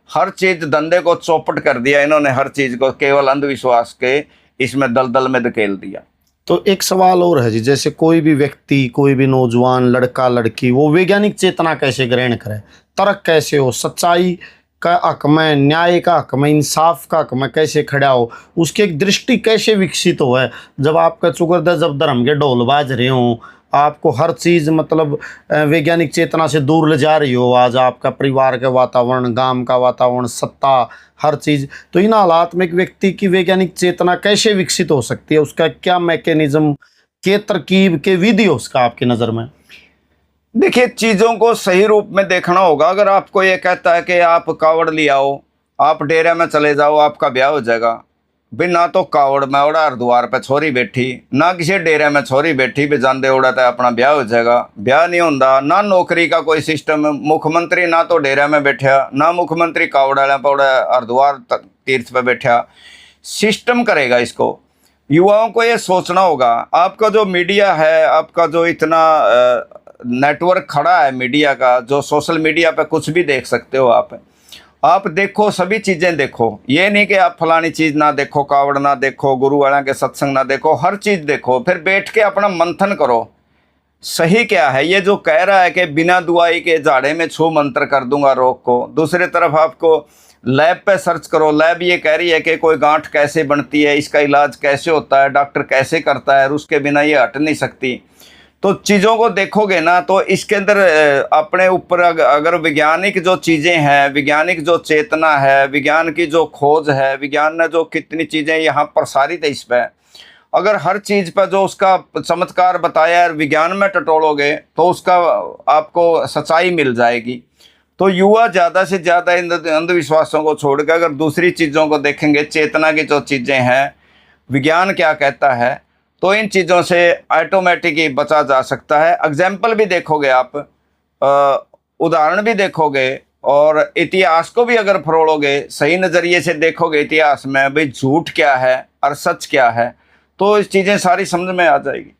हर चीज़, धंधे को चौपट कर दिया इन्होंने, हर चीज़ को केवल अंधविश्वास के इसमें दलदल में धकेल दिया। तो एक सवाल और है जी, जैसे कोई भी व्यक्ति, कोई भी नौजवान, लड़का लड़की, वो वैज्ञानिक चेतना कैसे ग्रहण करे, तर्क कैसे हो, सच्चाई का हक में, न्याय का हक में, इंसाफ का हक में कैसे खड़ा हो, उसकी एक दृष्टि कैसे विकसित हो है। जब आपका चुकरदा, जब धर्म के ढोल बाज रहे हों, आपको हर चीज़ मतलब वैज्ञानिक चेतना से दूर ले जा रही हो, आज आपका परिवार का वातावरण, गांव का वातावरण, सत्ता, हर चीज़, तो इन हालात में एक व्यक्ति की वैज्ञानिक चेतना कैसे विकसित हो सकती है? उसका क्या मैकेनिज्म, के तरकीब, के विधि हो उसका आपकी नज़र में? देखिए, चीज़ों को सही रूप में देखना होगा। अगर आपको ये कहता है कि आप कावड़ ले आओ, आप डेरे में चले जाओ, आपका ब्याह हो जाएगा, भी ना तो कावड़ में उड़ा हरिद्वार पे छोरी बैठी, ना किसी डेरे में छोरी बैठी भी जाते उड़ाता अपना ब्याह हो जाएगा, ब्याह नहीं होता। ना नौकरी का कोई सिस्टम, मुख्यमंत्री ना तो डेरे में बैठा, ना मुख्यमंत्री कावड़ वाले पे उड़ा हरिद्वार तीर्थ पे बैठा, सिस्टम करेगा इसको। युवाओं को ये सोचना होगा। आपका जो मीडिया है, आपका जो इतना नेटवर्क खड़ा है मीडिया का, जो सोशल मीडिया पे कुछ भी देख सकते हो आप देखो, सभी चीज़ें देखो। ये नहीं कि आप फलानी चीज़ ना देखो, कावड़ ना देखो, गुरु वाला के सत्संग ना देखो, हर चीज़ देखो। फिर बैठ के अपना मंथन करो, सही क्या है। ये जो कह रहा है कि बिना दुआई के झाड़े में छू मंत्र कर दूंगा रोग को, दूसरी तरफ आपको लैब पे सर्च करो, लैब ये कह रही है कि कोई गांठ कैसे बनती है, इसका इलाज कैसे होता है, डॉक्टर कैसे करता है, और उसके बिना ये हट नहीं सकती। तो चीज़ों को देखोगे ना, तो इसके अंदर अपने ऊपर अगर वैज्ञानिक जो चीज़ें हैं, वैज्ञानिक जो चेतना है, विज्ञान की जो खोज है, विज्ञान ने जो कितनी चीज़ें यहाँ प्रसारित है इस पर, अगर हर चीज़ पर जो उसका चमत्कार बताया है विज्ञान में टटोलोगे तो उसका आपको सच्चाई मिल जाएगी। तो युवा ज़्यादा से ज़्यादा इन अंधविश्वासों को छोड़ कर अगर दूसरी चीज़ों को देखेंगे, चेतना की जो चीज़ें हैं, विज्ञान क्या कहता है, तो इन चीज़ों से ऑटोमेटिक ही बचा जा सकता है। एग्जाम्पल भी देखोगे आप, उदाहरण भी देखोगे, और इतिहास को भी अगर फरोलोगे, सही नज़रिए से देखोगे इतिहास में भाई झूठ क्या है और सच क्या है, तो इस चीज़ें सारी समझ में आ जाएगी।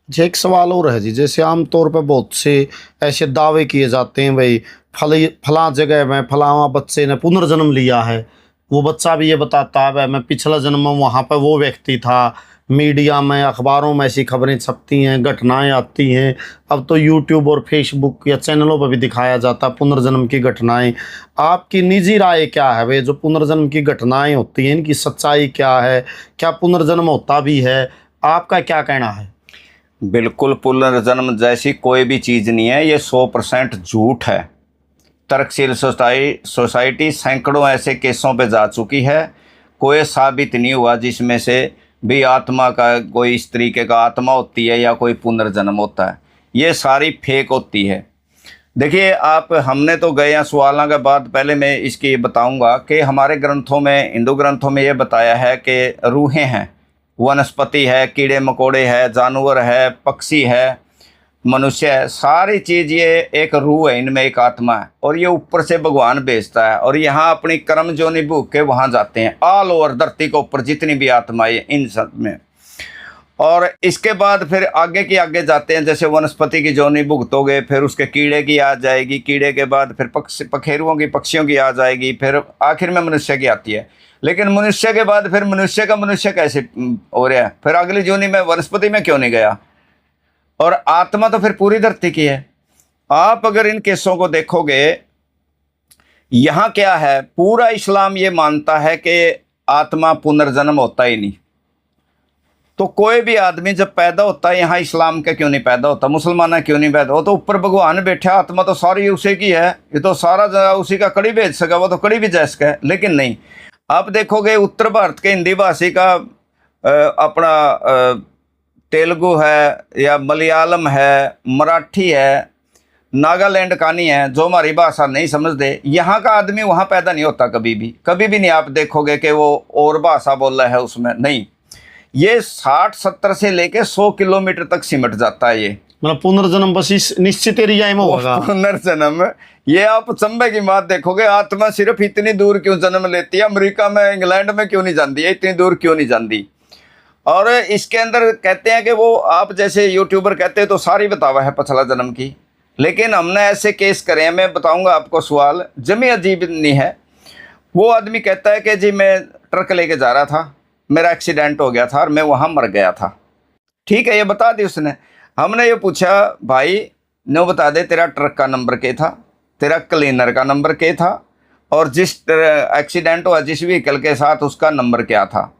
जी, एक सवाल और है जी, जैसे आमतौर पर बहुत से ऐसे दावे किए जाते हैं भाई फला जगह में फलावा बच्चे ने पुनर्जन्म लिया है, वो बच्चा भी ये बताता है भाई मैं पिछला जन्म में वहाँ पर वो व्यक्ति था। मीडिया में, अखबारों में ऐसी खबरें छपती हैं, घटनाएं आती हैं। अब तो यूट्यूब और फेसबुक या चैनलों पर भी दिखाया जाता है पुनर्जन्म की घटनाएं। आपकी निजी राय क्या है भाई, जो पुनर्जन्म की घटनाएं होती हैं इनकी सच्चाई क्या है, क्या पुनर्जन्म होता भी है, आपका क्या कहना है? बिल्कुल, पुनर्जन्म जैसी कोई भी चीज़ नहीं है, ये 100% झूठ है। तर्कशील सोसाइटी सैकड़ों ऐसे केसों पे जा चुकी है, कोई साबित नहीं हुआ जिसमें से भी आत्मा का कोई इस तरीके का आत्मा होती है या कोई पुनर्जन्म होता है। ये सारी फेक होती है। देखिए आप, हमने तो गए हैं सवालों के बाद, पहले मैं इसकी बताऊंगा कि हमारे ग्रंथों में, हिंदू ग्रंथों में ये बताया है कि रूहें हैं, वनस्पति है, कीड़े मकोड़े है, जानवर है, पक्षी है, मनुष्य है, सारी चीज़ ये एक रूह है, इनमें एक आत्मा है, और ये ऊपर से भगवान भेजता है, और यहाँ अपनी कर्म जो निभूख के वहाँ जाते हैं। ऑल ओवर धरती के ऊपर जितनी भी आत्मा है इन सब में, और इसके बाद फिर आगे की आगे जाते हैं। जैसे वनस्पति की जोनी भुगतोगे, फिर उसके कीड़े की आ जाएगी, कीड़े के बाद फिर पखेरुओं की, पक्षियों की आ जाएगी, फिर आखिर में मनुष्य की आती है। लेकिन मनुष्य के बाद फिर मनुष्य का मनुष्य कैसे हो रहा है, फिर अगली जोनी में वनस्पति में क्यों नहीं गया, और आत्मा तो फिर पूरी धरती की है। आप अगर इन केसों को देखोगे, यहाँ क्या है, पूरा इस्लाम ये मानता है कि आत्मा पुनर्जन्म होता ही नहीं। तो कोई भी आदमी जब पैदा होता है, यहाँ इस्लाम का क्यों नहीं पैदा होता, मुसलमान क्यों नहीं पैदा हो, तो ऊपर भगवान बैठा, आत्मा तो सारी उसी की है, ये तो सारा उसी का कड़ी भेज सका, वो तो कड़ी भी जा सका है। लेकिन नहीं, आप देखोगे उत्तर भारत के हिंदी भाषी का अपना तेलुगु है या मलयालम है, मराठी है, नागालैंड का नहीं है, जो हमारी भाषा नहीं समझते, यहाँ का आदमी वहाँ पैदा नहीं होता कभी भी नहीं आप देखोगे कि वो और भाषा बोल रहा है उसमें, नहीं। ये 60-70 से लेके 100 किलोमीटर तक सिमट जाता है। ये मतलब पुनर्जन्म बस इस निश्चित एरिया में होगा। पुनर्जन्म, ये आप चंबे की बात देखोगे, आत्मा सिर्फ इतनी दूर क्यों जन्म लेती है, अमेरिका में, इंग्लैंड में क्यों नहीं जाती है, इतनी दूर क्यों नहीं जाती। और इसके अंदर कहते हैं कि वो, आप जैसे यूट्यूबर कहते हैं तो सारी बतावा है पिछला जन्म की, लेकिन हमने ऐसे केस करे हैं, मैं बताऊंगा आपको। सवाल जमी अजीब नहीं है। वो आदमी कहता है कि जी मैं ट्रक लेके जा रहा था, मेरा एक्सीडेंट हो गया था और मैं वहाँ मर गया था। ठीक है, ये बता दी उसने। हमने ये पूछा, भाई नो बता दे तेरा ट्रक का नंबर क्या था, तेरा क्लीनर का नंबर क्या था, और जिस एक्सीडेंट हुआ जिस व्हीकल के साथ उसका नंबर क्या था।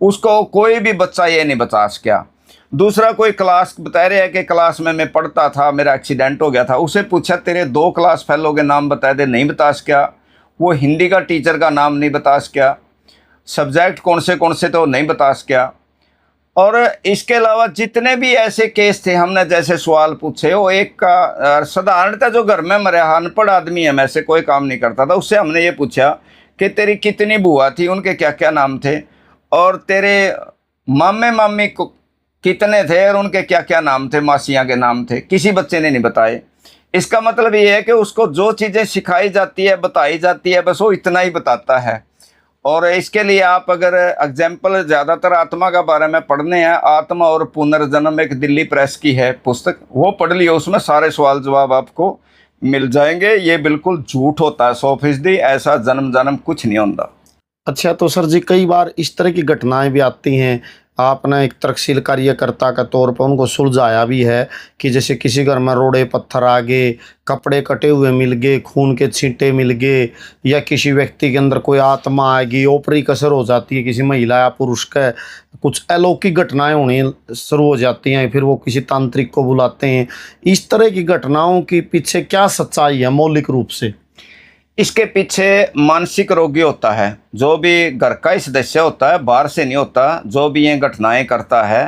उसको कोई भी बच्चा ये नहीं बता सका। दूसरा कोई क्लास बता रहे हैं कि क्लास में मैं पढ़ता था, मेरा एक्सीडेंट हो गया था। उसे पूछा तेरे 2 क्लास फेलो के नाम बता दे, नहीं बता सका। वो हिंदी का टीचर का नाम नहीं बता सका, सब्जेक्ट कौन से तो नहीं बता सका। और इसके अलावा जितने भी ऐसे केस थे, हमने जैसे सवाल पूछे, वो एक का साधारणतः जो घर में मरे अनपढ़ आदमी है, मैं से कोई काम नहीं करता था, उससे हमने ये पूछा कि तेरी कितनी बुआ थी, उनके क्या क्या नाम थे, और तेरे मामे मामी को कितने थे और उनके क्या क्या नाम थे, मासियाँ के नाम थे। किसी बच्चे ने नहीं बताए। इसका मतलब ये है कि उसको जो चीज़ें सिखाई जाती है, बताई जाती है, बस वो इतना ही बताता है। और इसके लिए आप अगर एग्जाम्पल ज़्यादातर आत्मा का बारे में पढ़ने हैं, आत्मा और पुनर्जन्म एक दिल्ली प्रेस की है पुस्तक, वो पढ़ लियो, उसमें सारे सवाल जवाब आपको मिल जाएंगे। ये बिल्कुल झूठ होता है 100%, ऐसा जन्म जन्म कुछ नहीं होता। अच्छा, तो सर जी कई बार इस तरह की घटनाएं भी आती हैं, आपने एक तर्कशील कार्यकर्ता का तौर पर उनको सुलझाया भी है कि जैसे किसी घर में रोड़े पत्थर आ गए, कपड़े कटे हुए मिल गए, खून के छींटे मिल गए, या किसी व्यक्ति के अंदर कोई आत्मा आएगी, ओपरी कसर हो जाती है, किसी महिला या पुरुष का कुछ अलौकिक घटनाएं होनी शुरू हो जाती हैं, फिर वो किसी तांत्रिक को बुलाते हैं। इस तरह की घटनाओं के पीछे क्या सच्चाई है मौलिक रूप से? इसके पीछे मानसिक रोगी होता है, जो भी घर का ही सदस्य होता है, बाहर से नहीं होता, जो भी ये घटनाएं करता है।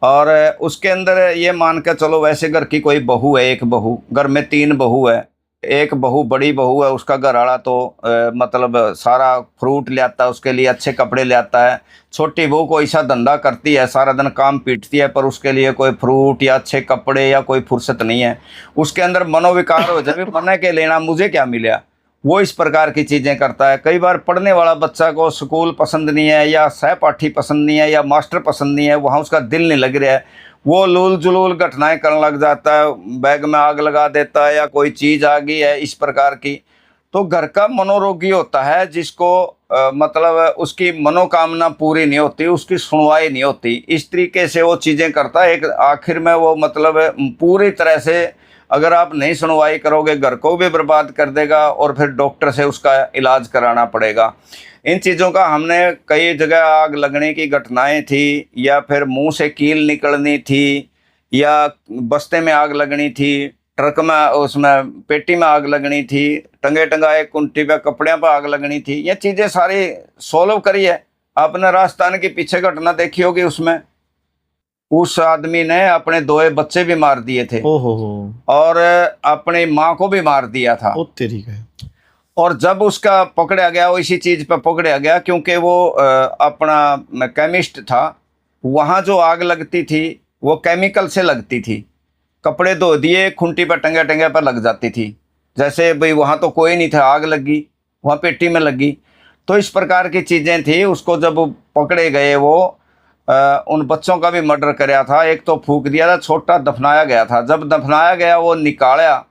और उसके अंदर ये मान के चलो, वैसे घर की कोई बहू है, एक बहू, घर में 3 बहू है, एक बहू बड़ी बहू है, उसका घर वाला तो मतलब सारा फ्रूट ले आता है, उसके लिए अच्छे कपड़े ले आता है। छोटी बहू कोई सा धंधा करती है, सारा दिन काम पीटती है, पर उसके लिए कोई फ्रूट या अच्छे कपड़े या कोई फुर्सत नहीं है। उसके अंदर मनोविकार हो जाए, मन के लेना मुझे क्या मिला, वो इस प्रकार की चीज़ें करता है। कई बार पढ़ने वाला बच्चा को स्कूल पसंद नहीं है, या सहपाठी पसंद नहीं है, या मास्टर पसंद नहीं है, वहाँ उसका दिल नहीं लग रहा है, वो लूल जुलूल घटनाएं करने लग जाता है, बैग में आग लगा देता है, या कोई चीज़ आ गई है इस प्रकार की। तो घर का मनोरोगी होता है, जिसको मतलब उसकी मनोकामना पूरी नहीं होती, उसकी सुनवाई नहीं होती, इस तरीके से वो चीज़ें करता है। एक आखिर में वो मतलब पूरी तरह से, अगर आप नहीं सुनवाई करोगे, घर को भी बर्बाद कर देगा, और फिर डॉक्टर से उसका इलाज कराना पड़ेगा। इन चीज़ों का हमने कई जगह आग लगने की घटनाएं थी, या फिर मुंह से कील निकलनी थी, या बस्ते में आग लगनी थी, ट्रक में उसमें पेटी में आग लगनी थी, टंगे टंगाए कुंटी पे कपड़े पर आग लगनी थी। ये चीज़ें सारी सॉल्व करी है। आपने राजस्थान की पीछे घटना देखी होगी, उसमें उस आदमी ने अपने 2 बच्चे भी मार दिए थे, ओहो, और अपनी माँ को भी मार दिया था। ओ तेरी का। और जब उसका पकड़ा गया, वो इसी चीज़ पर पकड़ा गया, क्योंकि वो अपना केमिस्ट था। वहाँ जो आग लगती थी वो केमिकल से लगती थी, कपड़े धो दिए, खूंटी पर टंगे टंगे पर लग जाती थी। जैसे भाई वहाँ तो कोई नहीं था, आग लगी, वहाँ पेटी में लगी। तो इस प्रकार की चीज़ें थी। उसको जब पकड़े गए, वो उन बच्चों का भी मर्डर कराया था, एक तो फूंक दिया था, छोटा दफनाया गया था। जब दफनाया गया, वो निकाला,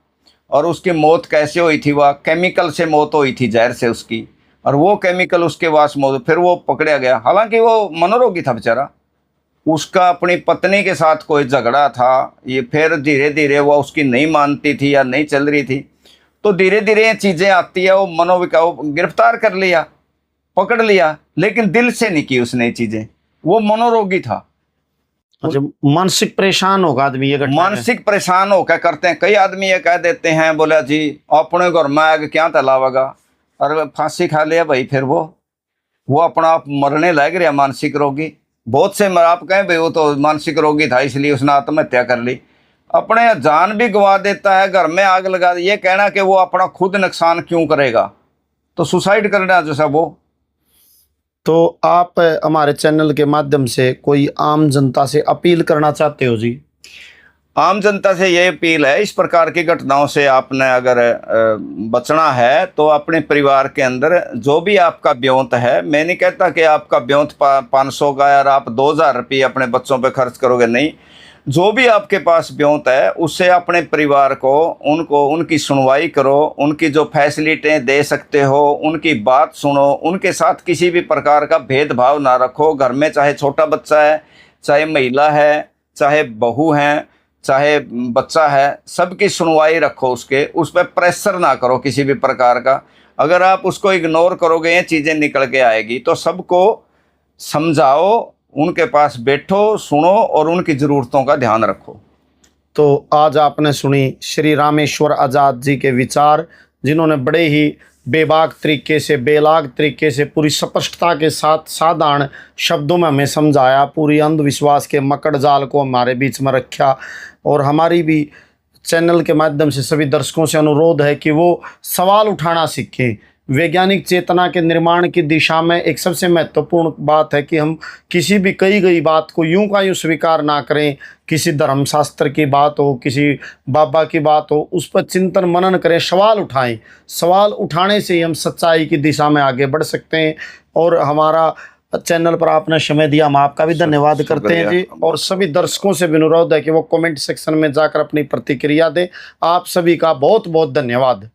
और उसकी मौत कैसे हुई थी, वह केमिकल से मौत हुई थी, जहर से उसकी, और वो केमिकल उसके पास मौत, फिर वो पकड़ा गया। हालांकि वो मनोरोगी था बेचारा, उसका अपनी पत्नी के साथ कोई झगड़ा था, ये फिर धीरे धीरे वो उसकी नहीं मानती थी या नहीं चल रही थी, तो धीरे धीरे ये चीज़ें आती है। वो मनोविकार, गिरफ्तार कर लिया, पकड़ लिया, लेकिन दिल से नहीं की उसने चीज़ें, वो मनोरोगी था। अच्छा, मानसिक परेशान होगा आदमी ये घटना में? मानसिक परेशान होकर करते हैं। कई आदमी ये कह देते हैं, बोला जी अपने घर में आग क्या तलावेगा, और फांसी खा लिया भाई, फिर वो अपना आप मरने लग रहा मानसिक रोगी। बहुत से आप कहें भाई वो तो मानसिक रोगी था इसलिए उसने आत्महत्या कर ली, अपने जान भी गंवा देता है, घर में आग लगा दी। ये कहना कि वो अपना खुद नुकसान क्यों करेगा, तो सुसाइड करना जो सब वो। तो आप हमारे चैनल के माध्यम से कोई आम जनता से अपील करना चाहते हो जी? आम जनता से ये अपील है, इस प्रकार की घटनाओं से आपने अगर बचना है, तो अपने परिवार के अंदर जो भी आपका ब्योंत है, मैं नहीं कहता कि आपका ब्योंत 500 का यार आप 2000 रुपये अपने बच्चों पे खर्च करोगे, नहीं। जो भी आपके पास ब्योंत है, उससे अपने परिवार को, उनको उनकी सुनवाई करो, उनकी जो फैसिलिटें दे सकते हो उनकी बात सुनो, उनके साथ किसी भी प्रकार का भेदभाव ना रखो। घर में चाहे छोटा बच्चा है, चाहे महिला है, चाहे बहू हैं, चाहे बच्चा है, सबकी सुनवाई रखो, उस पर प्रेशर ना करो किसी भी प्रकार का। अगर आप उसको इग्नोर करोगे, ये चीज़ें निकल के आएगी। तो सबको समझाओ, उनके पास बैठो, सुनो, और उनकी ज़रूरतों का ध्यान रखो। तो आज आपने सुनी श्री रामेश्वर आज़ाद जी के विचार, जिन्होंने बड़े ही बेबाक तरीके से, बेलाग तरीके से, पूरी स्पष्टता के साथ साधारण शब्दों में हमें समझाया, पूरी अंधविश्वास के मकड़ जाल को हमारे बीच में रखा। और हमारी भी चैनल के माध्यम से सभी दर्शकों से अनुरोध है कि वो सवाल उठाना सीखें, वैज्ञानिक चेतना के निर्माण की दिशा में एक सबसे महत्वपूर्ण बात है कि हम किसी भी कही गई बात को यूं का यूं स्वीकार ना करें। किसी धर्मशास्त्र की बात हो, किसी बाबा की बात हो, उस पर चिंतन मनन करें, सवाल उठाएं। सवाल उठाने से ही हम सच्चाई की दिशा में आगे बढ़ सकते हैं। और हमारा चैनल पर आपने समय दिया, हम आपका भी धन्यवाद करते हैं जी। और सभी दर्शकों से भी अनुरोध है कि वो कमेंट सेक्शन में जाकर अपनी प्रतिक्रिया दें। आप सभी का बहुत बहुत धन्यवाद।